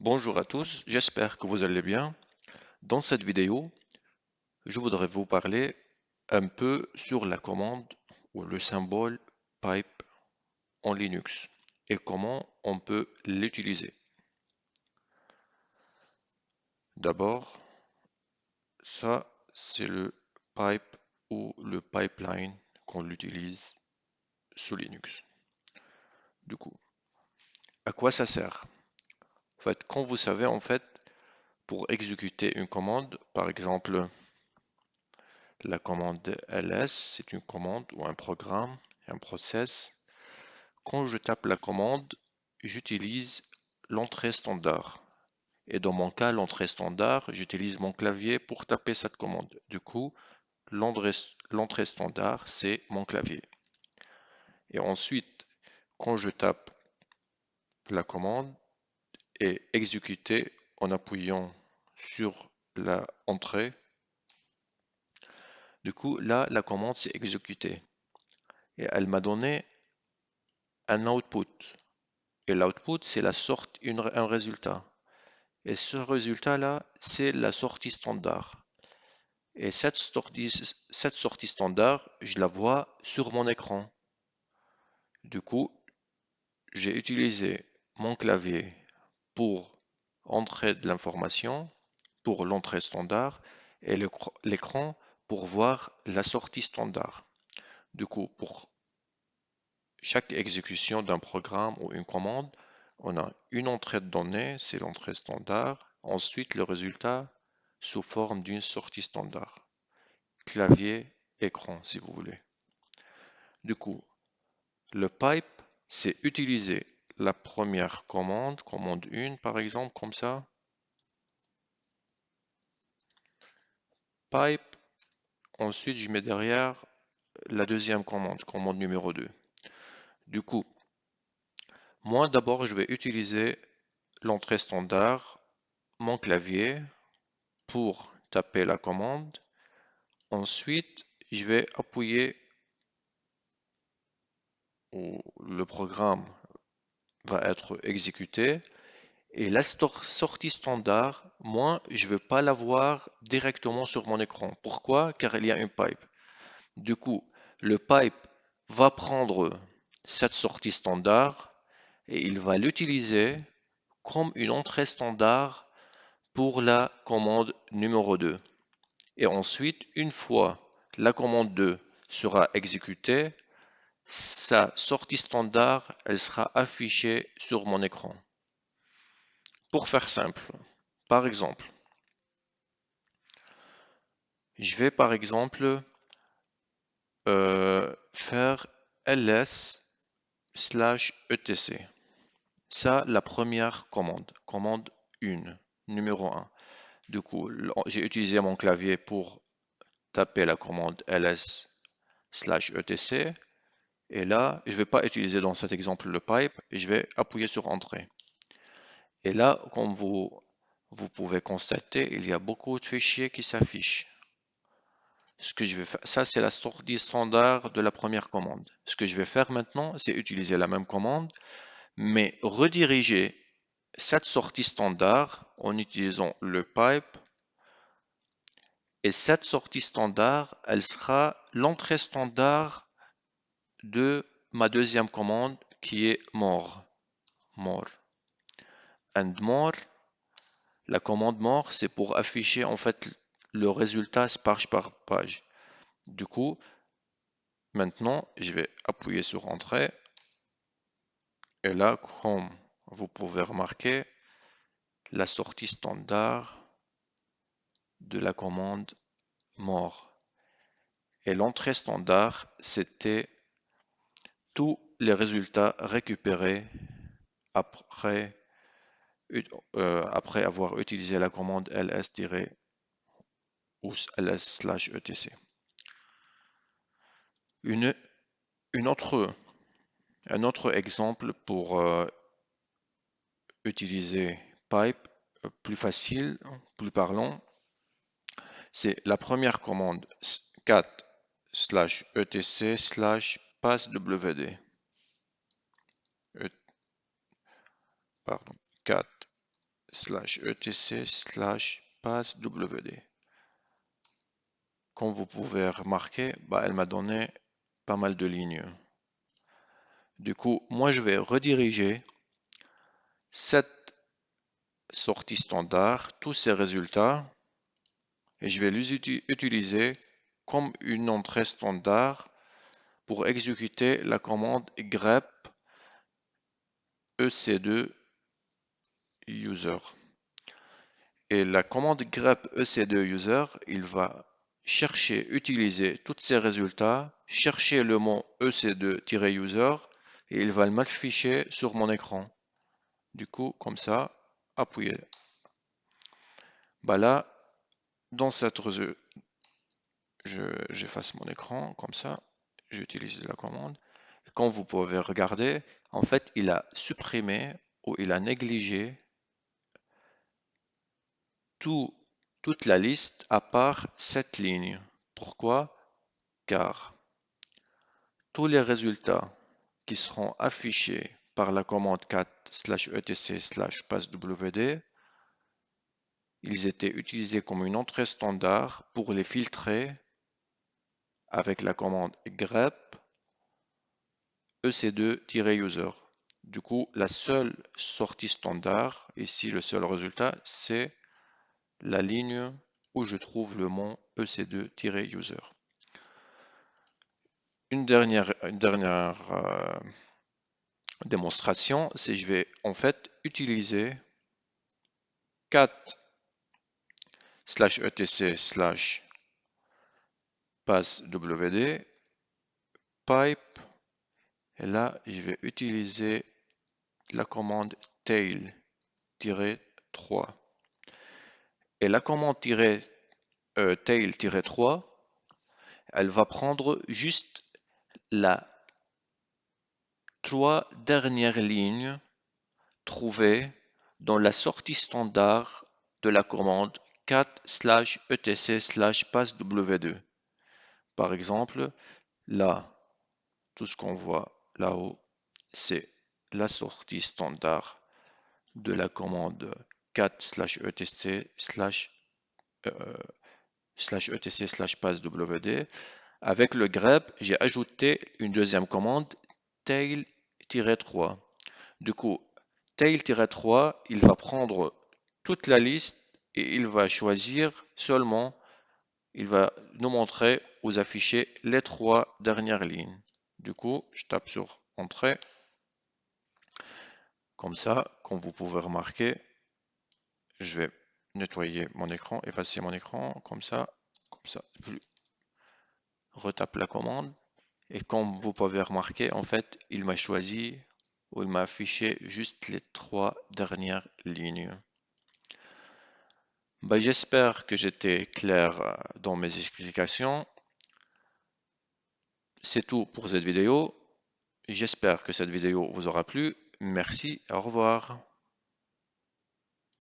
Bonjour à tous, j'espère que vous allez bien. Dans cette vidéo, je voudrais vous parler un peu sur la commande ou le symbole pipe en Linux et comment on peut l'utiliser. D'abord, ça c'est le pipe ou le pipeline qu'on l'utilise sous Linux. Du coup, à quoi ça sert? En fait, quand vous savez, pour exécuter une commande, par exemple, la commande ls, c'est une commande ou un programme, un process. Quand je tape la commande, j'utilise l'entrée standard. Et dans mon cas, l'entrée standard, j'utilise mon clavier pour taper cette commande. Du coup, l'entrée standard, c'est mon clavier. Et ensuite, quand je tape la commande et exécuter en appuyant sur la entrée, du coup, là, la commande s'est exécutée. Et elle m'a donné un output. Et l'output, c'est la sorte, un résultat. Et ce résultat-là, c'est la sortie standard. Et cette sortie standard, je la vois sur mon écran. Du coup, j'ai utilisé mon clavier pour entrer de l'information, pour l'entrée standard, et l'écran pour voir la sortie standard. Du coup, pour chaque exécution d'un programme ou une commande, on a une entrée de données, c'est l'entrée standard, ensuite le résultat sous forme d'une sortie standard. Clavier, écran, si vous voulez. Du coup, le pipe, c'est utiliser la première commande, commande 1 par exemple, comme ça. Pipe, ensuite je mets derrière la deuxième commande, commande numéro 2. Du coup, moi d'abord je vais utiliser l'entrée standard, mon clavier, pour taper la commande. Ensuite, je vais appuyer où le programme va être exécuté. Et la sortie standard, moi, je ne veux pas la voir directement sur mon écran. Pourquoi? Car il y a une pipe. Du coup, le pipe va prendre cette sortie standard et il va l'utiliser comme une entrée standard pour la commande numéro 2. Et ensuite, une fois la commande 2 sera exécutée, sa sortie standard, elle sera affichée sur mon écran. Pour faire simple, par exemple, je vais par exemple faire ls/etc. Ça, la première commande, commande 1, numéro 1. Du coup, j'ai utilisé mon clavier pour taper la commande ls/etc. Et là, je ne vais pas utiliser dans cet exemple le pipe, et je vais appuyer sur Entrée. Et là, comme vous pouvez constater, il y a beaucoup de fichiers qui s'affichent. Ce que je vais faire, ça c'est la sortie standard de la première commande. Ce que je vais faire maintenant, c'est utiliser la même commande, mais rediriger cette sortie standard en utilisant le pipe. Et cette sortie standard, elle sera l'entrée standard de ma deuxième commande qui est more. More. And more, la commande more, c'est pour afficher en fait le résultat page par page. Du coup, maintenant, je vais appuyer sur Entrée. Et là, comme vous pouvez remarquer, la sortie standard de la commande more. Et l'entrée standard, c'était tous les résultats récupérés après, après avoir utilisé la commande ls- ou ls/etc. Une, une autre, un autre exemple pour utiliser pipe plus facile, plus parlant, c'est la première commande cat/etc/passwd. Pardon, cat /etc/passwd. Comme vous pouvez remarquer, elle m'a donné pas mal de lignes. Du coup, moi je vais rediriger cette sortie standard, tous ces résultats, et je vais les utiliser comme une entrée standard pour exécuter la commande grep ec2 user. Et la commande grep ec2 user, il va chercher, utiliser tous ces résultats, chercher le mot ec2-user et il va le m'afficher sur mon écran. Du coup, comme ça, appuyez. Là, dans cette j'efface mon écran, comme ça, j'utilise la commande. Comme vous pouvez regarder, en fait, il a supprimé ou il a négligé toute la liste à part cette ligne. Pourquoi? Car tous les résultats qui seront affichés par la commande cat /etc/passwd, ils étaient utilisés comme une entrée standard pour les filtrer avec la commande grep ec2-user. Du coup, la seule sortie standard, ici le seul résultat, c'est la ligne où je trouve le mot ec2-user. Une dernière démonstration, c'est je vais en fait utiliser cat /etc/passwd pipe, et là je vais utiliser la commande tail-3. Et la commande tail-3, elle va prendre juste la 3 dernières lignes trouvées dans la sortie standard de la commande cat /etc/passwd. Par exemple, là, tout ce qu'on voit là-haut, c'est la sortie standard de la commande cat /etc/passwd. Avec le grep, j'ai ajouté une deuxième commande tail-3. Du coup, tail-3, il va prendre toute la liste et il va choisir seulement, il va nous montrer ou afficher les 3 dernières lignes. Du coup, je tape sur Entrée. Comme ça, comme vous pouvez remarquer, je vais nettoyer mon écran, effacer mon écran, comme ça, je retape la commande. Et comme vous pouvez remarquer, en fait, il m'a choisi ou il m'a affiché juste les 3 dernières lignes. J'espère que j'étais clair dans mes explications. C'est tout pour cette vidéo. J'espère que cette vidéo vous aura plu. Merci, au revoir.